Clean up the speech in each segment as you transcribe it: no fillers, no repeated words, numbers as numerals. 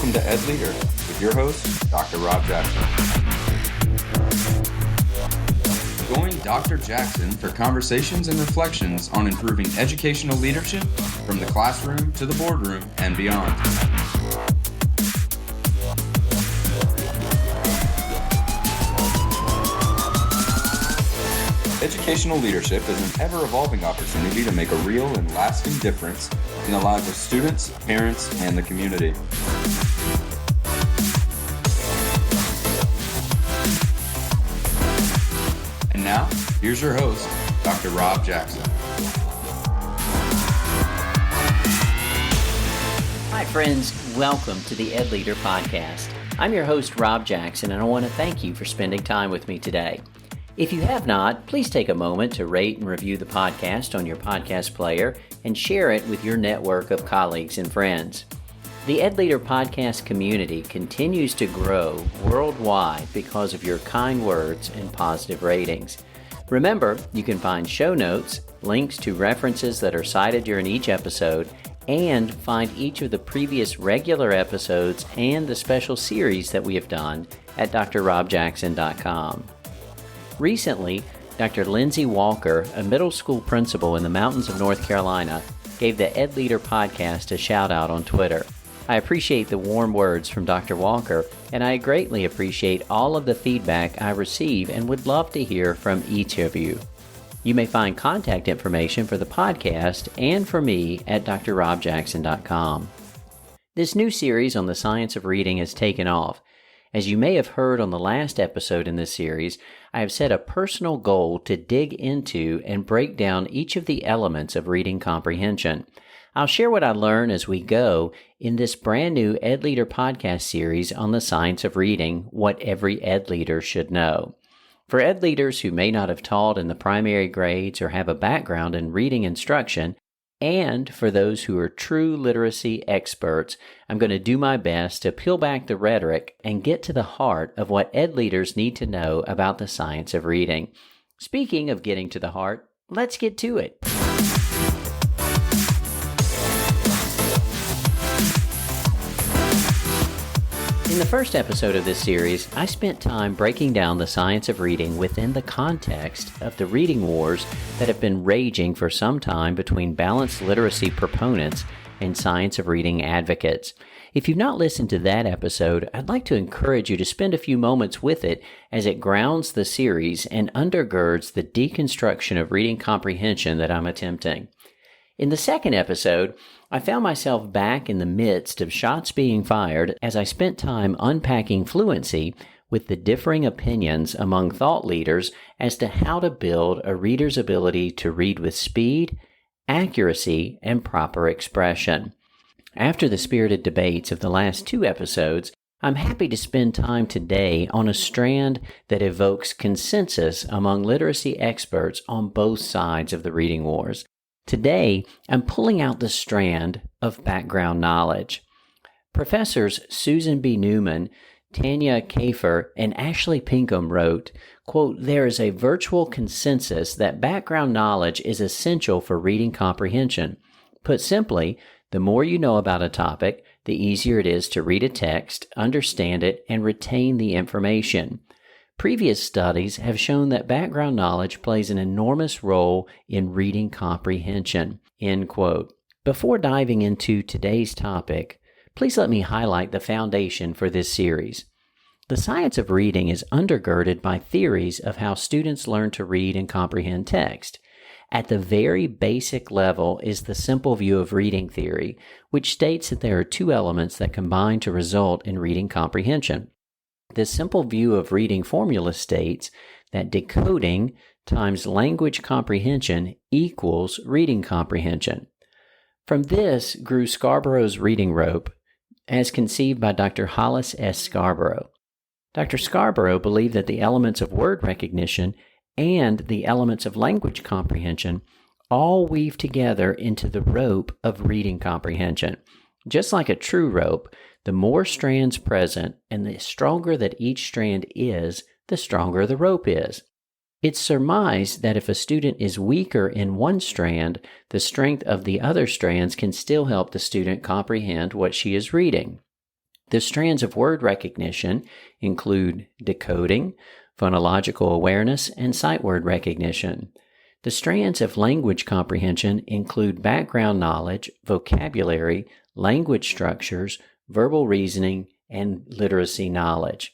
Welcome to EdLeader with your host, Dr. Rob Jackson. Join Dr. Jackson for conversations and reflections on improving educational leadership from the classroom to the boardroom and beyond. Educational leadership is an ever-evolving opportunity to make a real and lasting difference in the lives of students, parents, and the community. And now, here's your host, Dr. Rob Jackson. Hi friends, welcome to the EdLeader podcast. I'm your host, Rob Jackson, and I want to thank you for spending time with me today. If you have not, please take a moment to rate and review the podcast on your podcast player and share it with your network of colleagues and friends. The EdLeader podcast community continues to grow worldwide because of your kind words and positive ratings. Remember, you can find show notes, links to references that are cited during each episode, and find each of the previous regular episodes and the special series that we have done at drrobjackson.com. Recently, Dr. Lindsay Walker, a middle school principal in the mountains of North Carolina, gave the EdLeader podcast a shout out on Twitter. I appreciate the warm words from Dr. Walker, and I greatly appreciate all of the feedback I receive and would love to hear from each of you. You may find contact information for the podcast and for me at drrobjackson.com. This new series on the science of reading has taken off. As you may have heard on the last episode in this series, I have set a personal goal to dig into and break down each of the elements of reading comprehension. I'll share what I learn as we go in this brand new EdLeader podcast series on the science of reading, what every EdLeader should know. For EdLeaders who may not have taught in the primary grades or have a background in reading instruction, and for those who are true literacy experts, I'm going to do my best to peel back the rhetoric and get to the heart of what EdLeaders need to know about the science of reading. Speaking of getting to the heart, let's get to it. In the first episode of this series, I spent time breaking down the science of reading within the context of the reading wars that have been raging for some time between balanced literacy proponents and science of reading advocates. If you've not listened to that episode, I'd like to encourage you to spend a few moments with it as it grounds the series and undergirds the deconstruction of reading comprehension that I'm attempting. In the second episode, I found myself back in the midst of shots being fired as I spent time unpacking fluency with the differing opinions among thought leaders as to how to build a reader's ability to read with speed, accuracy, and proper expression. After the spirited debates of the last two episodes, I'm happy to spend time today on a strand that evokes consensus among literacy experts on both sides of the reading wars. Today, I'm pulling out the strand of background knowledge. Professors Susan B. Newman, Tanya Kafer, and Ashley Pinkham wrote, quote, "There is a virtual consensus that background knowledge is essential for reading comprehension. Put simply, the more you know about a topic, the easier it is to read a text, understand it, and retain the information. Previous studies have shown that background knowledge plays an enormous role in reading comprehension." End quote. Before diving into today's topic, please let me highlight the foundation for this series. The science of reading is undergirded by theories of how students learn to read and comprehend text. At the very basic level is the simple view of reading theory, which states that there are two elements that combine to result in reading comprehension. This simple view of reading formula states that decoding times language comprehension equals reading comprehension. From this grew Scarborough's reading rope, as conceived by Dr. Hollis S. Scarborough. Dr. Scarborough believed that the elements of word recognition and the elements of language comprehension all weave together into the rope of reading comprehension. Just like a true rope, the more strands present and the stronger that each strand is, the stronger the rope is. It's surmised that if a student is weaker in one strand, the strength of the other strands can still help the student comprehend what she is reading. The strands of word recognition include decoding, phonological awareness, and sight word recognition. The strands of language comprehension include background knowledge, vocabulary, language structures, verbal reasoning, and literacy knowledge.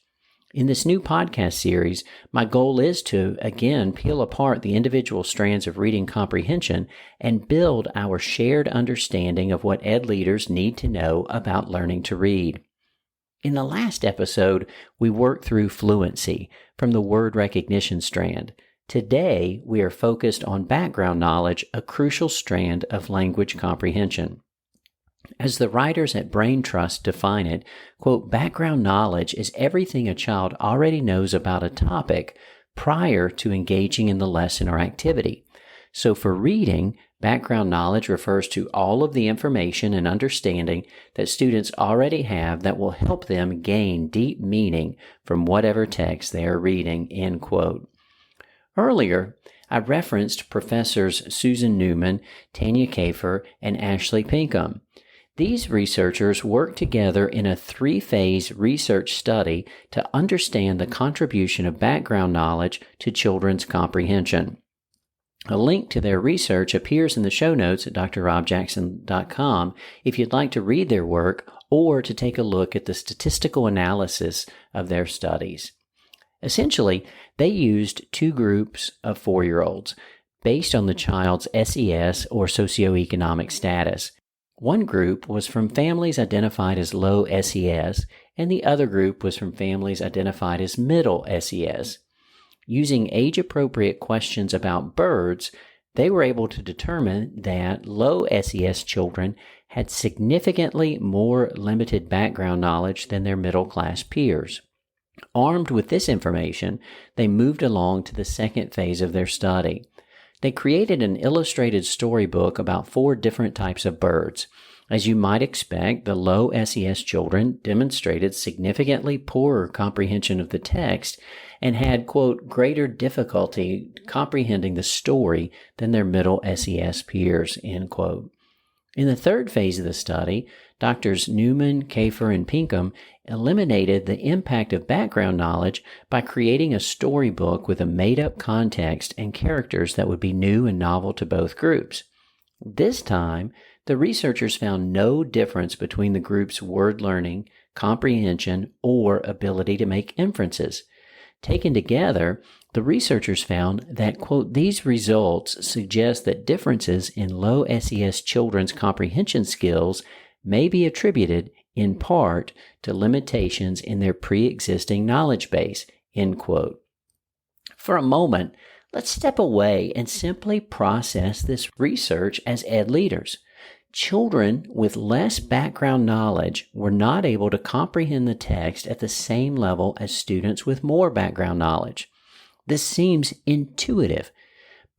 In this new podcast series, my goal is to, again, peel apart the individual strands of reading comprehension and build our shared understanding of what EdLeaders need to know about learning to read. In the last episode, we worked through fluency from the word recognition strand. Today, we are focused on background knowledge, a crucial strand of language comprehension. As the writers at Brain Trust define it, quote, background knowledge is everything a child already knows about a topic prior to engaging in the lesson or activity. So for reading, background knowledge refers to all of the information and understanding that students already have that will help them gain deep meaning from whatever text they are reading, end quote. Earlier, I referenced Professors Susan Newman, Tanya Kafer, and Ashley Pinkham. These researchers worked together in a 3-phase research study to understand the contribution of background knowledge to children's comprehension. A link to their research appears in the show notes at drrobjackson.com if you'd like to read their work or to take a look at the statistical analysis of their studies. Essentially, they used 2 groups of 4-year-olds based on the child's SES or socioeconomic status. One group was from families identified as low SES, and the other group was from families identified as middle SES. Using age-appropriate questions about birds, they were able to determine that low SES children had significantly more limited background knowledge than their middle-class peers. Armed with this information, they moved along to the second phase of their study. They created an illustrated storybook about 4 different types of birds. As you might expect, the low SES children demonstrated significantly poorer comprehension of the text and had, quote, greater difficulty comprehending the story than their middle SES peers, end quote. In the third phase of the study, Drs. Newman, Kafer, and Pinkham eliminated the impact of background knowledge by creating a storybook with a made-up context and characters that would be new and novel to both groups. This time, the researchers found no difference between the groups' word learning, comprehension, or ability to make inferences. Taken together, the researchers found that, quote, these results suggest that differences in low SES children's comprehension skills may be attributed in part to limitations in their pre-existing knowledge base, end quote. For a moment, let's step away and simply process this research as EdLeaders. Children with less background knowledge were not able to comprehend the text at the same level as students with more background knowledge. This seems intuitive,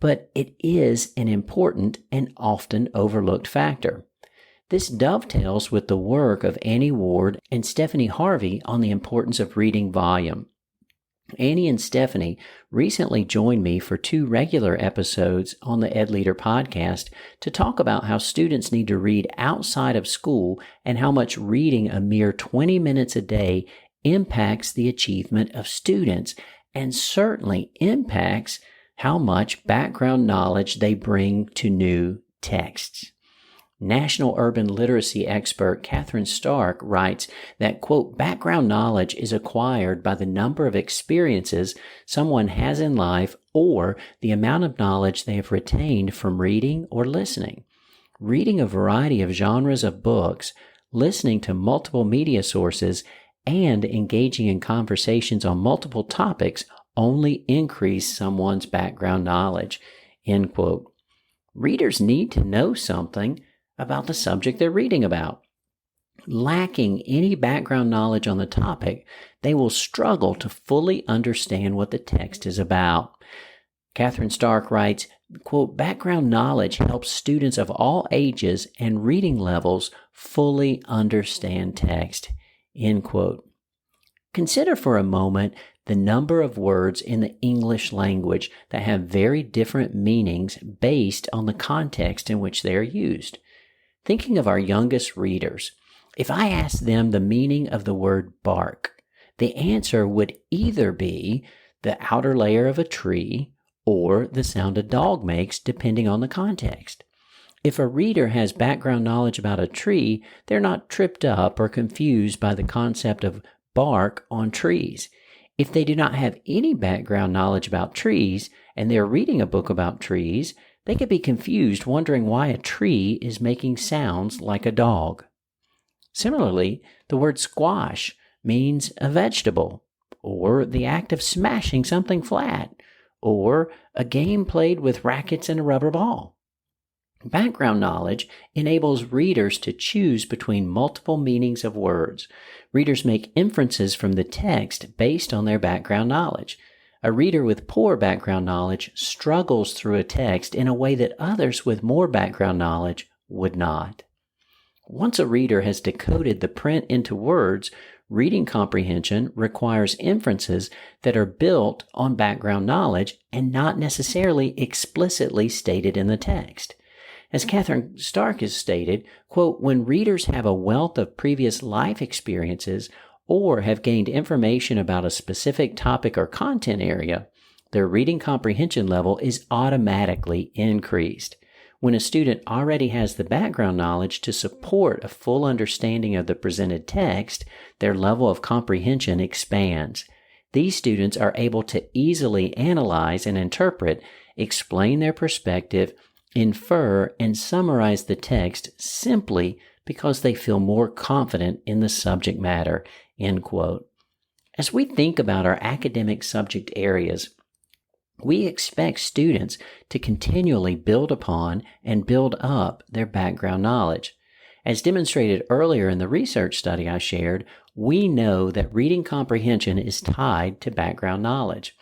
but it is an important and often overlooked factor. This dovetails with the work of Annie Ward and Stephanie Harvey on the importance of reading volume. Annie and Stephanie recently joined me for 2 regular episodes on the EdLeader podcast to talk about how students need to read outside of school and how much reading a mere 20 minutes a day impacts the achievement of students and certainly impacts how much background knowledge they bring to new texts. National urban literacy expert Catherine Stark writes that, quote, background knowledge is acquired by the number of experiences someone has in life or the amount of knowledge they have retained from reading or listening. Reading a variety of genres of books, listening to multiple media sources, and engaging in conversations on multiple topics only increase someone's background knowledge, end quote. Readers need to know something about the subject they're reading about. Lacking any background knowledge on the topic, they will struggle to fully understand what the text is about. Catherine Stark writes, quote, background knowledge helps students of all ages and reading levels fully understand text, end quote. Consider for a moment the number of words in the English language that have very different meanings based on the context in which they are used. Thinking of our youngest readers, If I asked them the meaning of the word bark, the answer would either be the outer layer of a tree or the sound a dog makes, depending on the context. If a reader has background knowledge about a tree, they're not tripped up or confused by the concept of bark on trees. If they do not have any background knowledge about trees and they're reading a book about trees, they could be confused wondering why a tree is making sounds like a dog. Similarly, the word squash means a vegetable, or the act of smashing something flat, or a game played with rackets and a rubber ball. Background knowledge enables readers to choose between multiple meanings of words. Readers make inferences from the text based on their background knowledge. A reader with poor background knowledge struggles through a text in a way that others with more background knowledge would not. Once a reader has decoded the print into words, reading comprehension requires inferences that are built on background knowledge and not necessarily explicitly stated in the text. As Catherine Stark has stated, quote, when readers have a wealth of previous life experiences or have gained information about a specific topic or content area, their reading comprehension level is automatically increased. When a student already has the background knowledge to support a full understanding of the presented text, their level of comprehension expands. These students are able to easily analyze and interpret, explain their perspective, infer, and summarize the text simply because they feel more confident in the subject matter, end quote. As we think about our academic subject areas, we expect students to continually build upon and build up their background knowledge. As demonstrated earlier in the research study I shared, we know that reading comprehension is tied to background knowledge.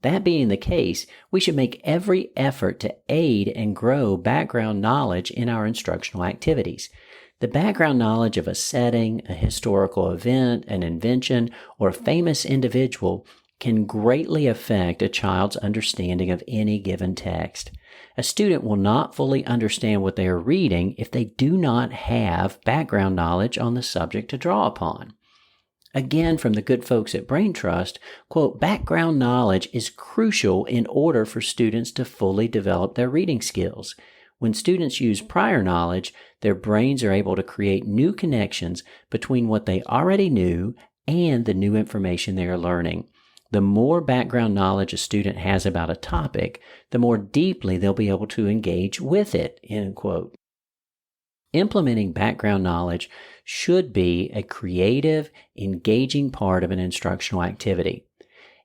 That being the case, we should make every effort to aid and grow background knowledge in our instructional activities. The background knowledge of a setting, a historical event, an invention, or a famous individual can greatly affect a child's understanding of any given text. A student will not fully understand what they are reading if they do not have background knowledge on the subject to draw upon. Again, from the good folks at Brain Trust, quote, background knowledge is crucial in order for students to fully develop their reading skills. When students use prior knowledge, their brains are able to create new connections between what they already knew and the new information they are learning. The more background knowledge a student has about a topic, the more deeply they'll be able to engage with it, end quote. Implementing background knowledge should be a creative, engaging part of an instructional activity.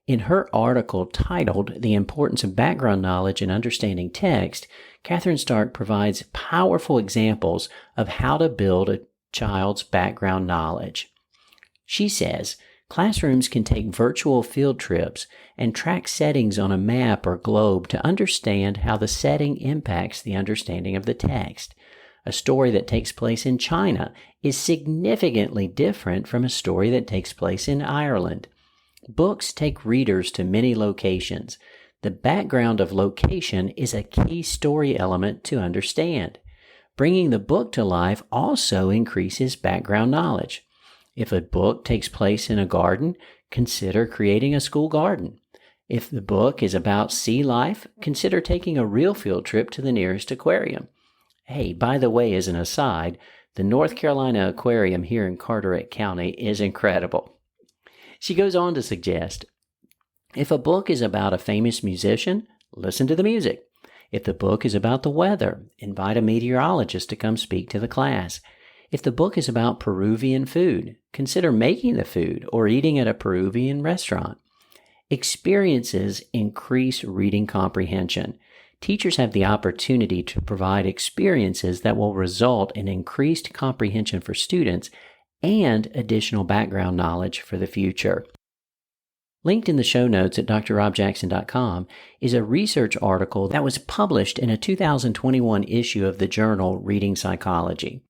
In her article titled The Importance of Background Knowledge in Understanding Text, Catherine Stark provides powerful examples of how to build a child's background knowledge. She says, classrooms can take virtual field trips and track settings on a map or globe to understand how the setting impacts the understanding of the text. A story that takes place in China is significantly different from a story that takes place in Ireland. Books take readers to many locations. The background of location is a key story element to understand. Bringing the book to life also increases background knowledge. If a book takes place in a garden, consider creating a school garden. If the book is about sea life, consider taking a real field trip to the nearest aquarium. Hey, by the way, as an aside, the North Carolina Aquarium here in Carteret County is incredible. She goes on to suggest, if a book is about a famous musician, listen to the music. If the book is about the weather, invite a meteorologist to come speak to the class. If the book is about Peruvian food, consider making the food or eating at a Peruvian restaurant. Experiences increase reading comprehension. Teachers have the opportunity to provide experiences that will result in increased comprehension for students and additional background knowledge for the future. Linked in the show notes at drrobjackson.com is a research article that was published in a 2021 issue of the journal Reading Psychology.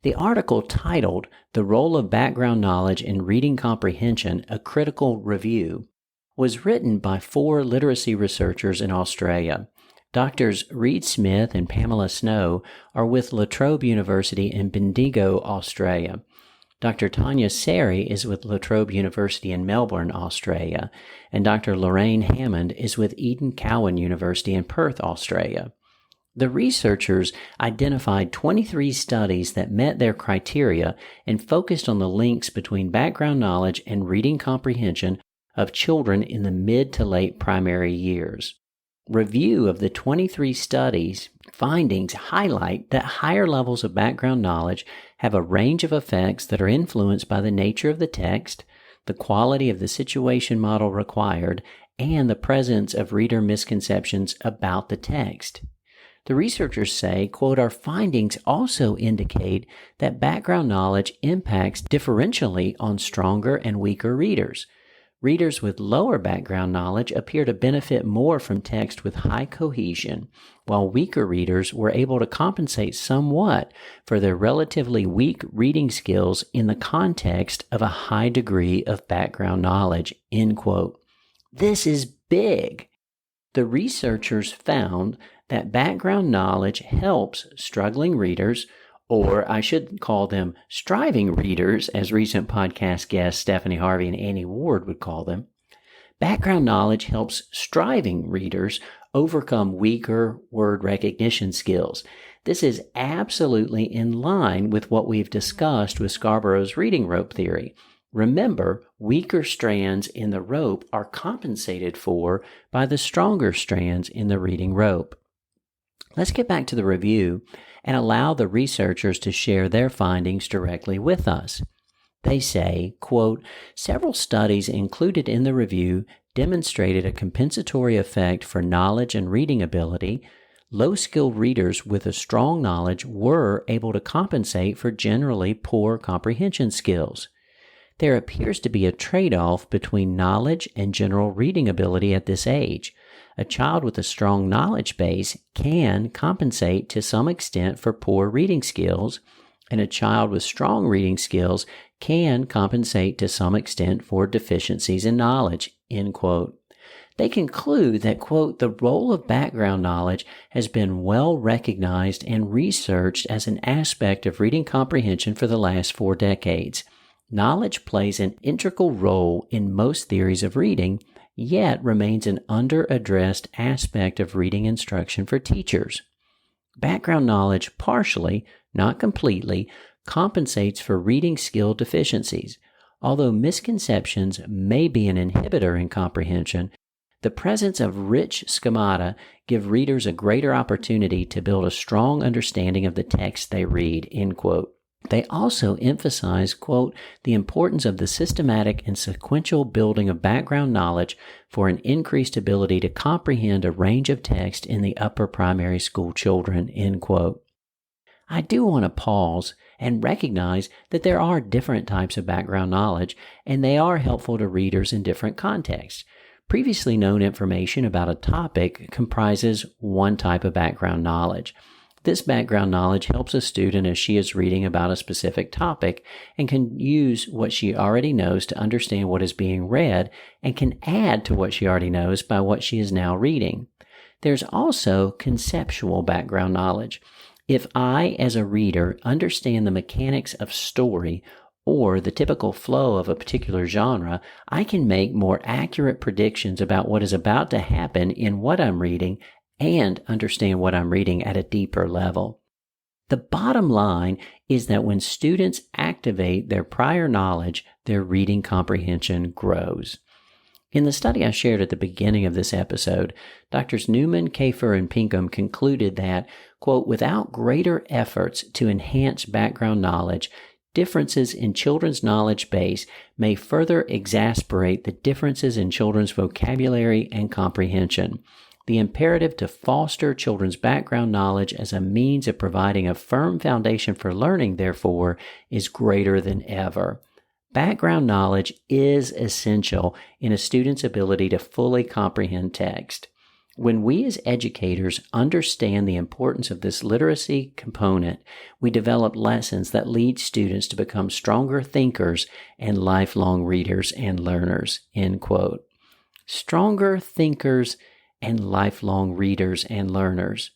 The article, titled The Role of Background Knowledge in Reading Comprehension, a Critical Review, was written by 4 literacy researchers in Australia. Doctors Reed Smith and Pamela Snow are with La Trobe University in Bendigo, Australia. Dr. Tanya Seri is with La Trobe University in Melbourne, Australia, and Dr. Lorraine Hammond is with Eden Cowan University in Perth, Australia. The researchers identified 23 studies that met their criteria and focused on the links between background knowledge and reading comprehension of children in the mid to late primary years. Review of the 23 studies' findings highlight that higher levels of background knowledge have a range of effects that are influenced by the nature of the text, the quality of the situation model required, and the presence of reader misconceptions about the text. The researchers say, quote, "Our findings also indicate that background knowledge impacts differentially on stronger and weaker readers. Readers with lower background knowledge appear to benefit more from text with high cohesion, while weaker readers were able to compensate somewhat for their relatively weak reading skills in the context of a high degree of background knowledge," end quote. This is big. The researchers found that background knowledge helps struggling readers, or I should call them striving readers, as recent podcast guests Stephanie Harvey and Annie Ward would call them. Background knowledge helps striving readers overcome weaker word recognition skills. This is absolutely in line with what we've discussed with Scarborough's reading rope theory. Remember, weaker strands in the rope are compensated for by the stronger strands in the reading rope. Let's get back to the review and allow the researchers to share their findings directly with us. They say, quote, "Several studies included in the review demonstrated a compensatory effect for knowledge and reading ability. Low-skilled readers with a strong knowledge were able to compensate for generally poor comprehension skills. There appears to be a trade-off between knowledge and general reading ability at this age. A child with a strong knowledge base can compensate to some extent for poor reading skills, and a child with strong reading skills can compensate to some extent for deficiencies in knowledge," end quote. They conclude that, quote, "The role of background knowledge has been well recognized and researched as an aspect of reading comprehension for the last 4 decades. Knowledge plays an integral role in most theories of reading, yet remains an under-addressed aspect of reading instruction for teachers. Background knowledge partially, not completely, compensates for reading skill deficiencies. Although misconceptions may be an inhibitor in comprehension, the presence of rich schemata give readers a greater opportunity to build a strong understanding of the text they read," end quote. They also emphasize, quote, "the importance of the systematic and sequential building of background knowledge for an increased ability to comprehend a range of text in the upper primary school children," end quote. I do want to pause and recognize that there are different types of background knowledge, and they are helpful to readers in different contexts. Previously known information about a topic comprises one type of background knowledge. This background knowledge helps a student as she is reading about a specific topic and can use what she already knows to understand what is being read and can add to what she already knows by what she is now reading. There's also conceptual background knowledge. If I, as a reader, understand the mechanics of story or the typical flow of a particular genre, I can make more accurate predictions about what is about to happen in what I'm reading and understand what I'm reading at a deeper level. The bottom line is that when students activate their prior knowledge, their reading comprehension grows. In the study I shared at the beginning of this episode, Drs. Newman, Kafer, and Pinkham concluded that, quote, "without greater efforts to enhance background knowledge, differences in children's knowledge base may further exacerbate the differences in children's vocabulary and comprehension. The imperative to foster children's background knowledge as a means of providing a firm foundation for learning, therefore, is greater than ever. Background knowledge is essential in a student's ability to fully comprehend text. When we as educators understand the importance of this literacy component, we develop lessons that lead students to become stronger thinkers and lifelong readers and learners," end quote. Stronger thinkers and lifelong readers and learners.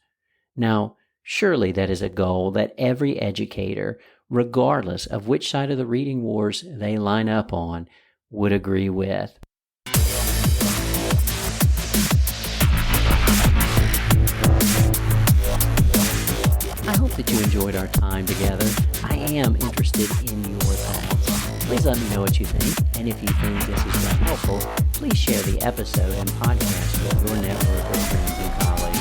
Now, surely that is a goal that every educator, regardless of which side of the reading wars they line up on, would agree with. I hope that you enjoyed our time together. I am interested in your thoughts. Please let me know what you think, and if you think this has been helpful, please share the episode and podcast with your network of friends and colleagues.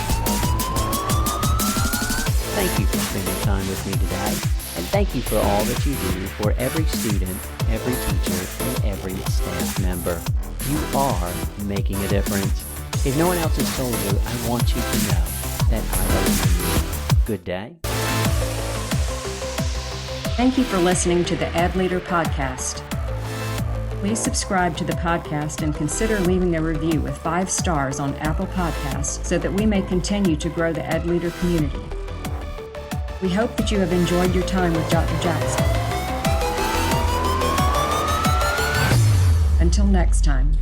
Thank you for spending time with me today, and thank you for all that you do for every student, every teacher, and every staff member. You are making a difference. If no one else has told you, I want you to know that I love you. Good day. Thank you for listening to the EdLeader podcast. Please subscribe to the podcast and consider leaving a review with 5 stars on Apple Podcasts so that we may continue to grow the EdLeader community. We hope that you have enjoyed your time with Dr. Jackson. Until next time.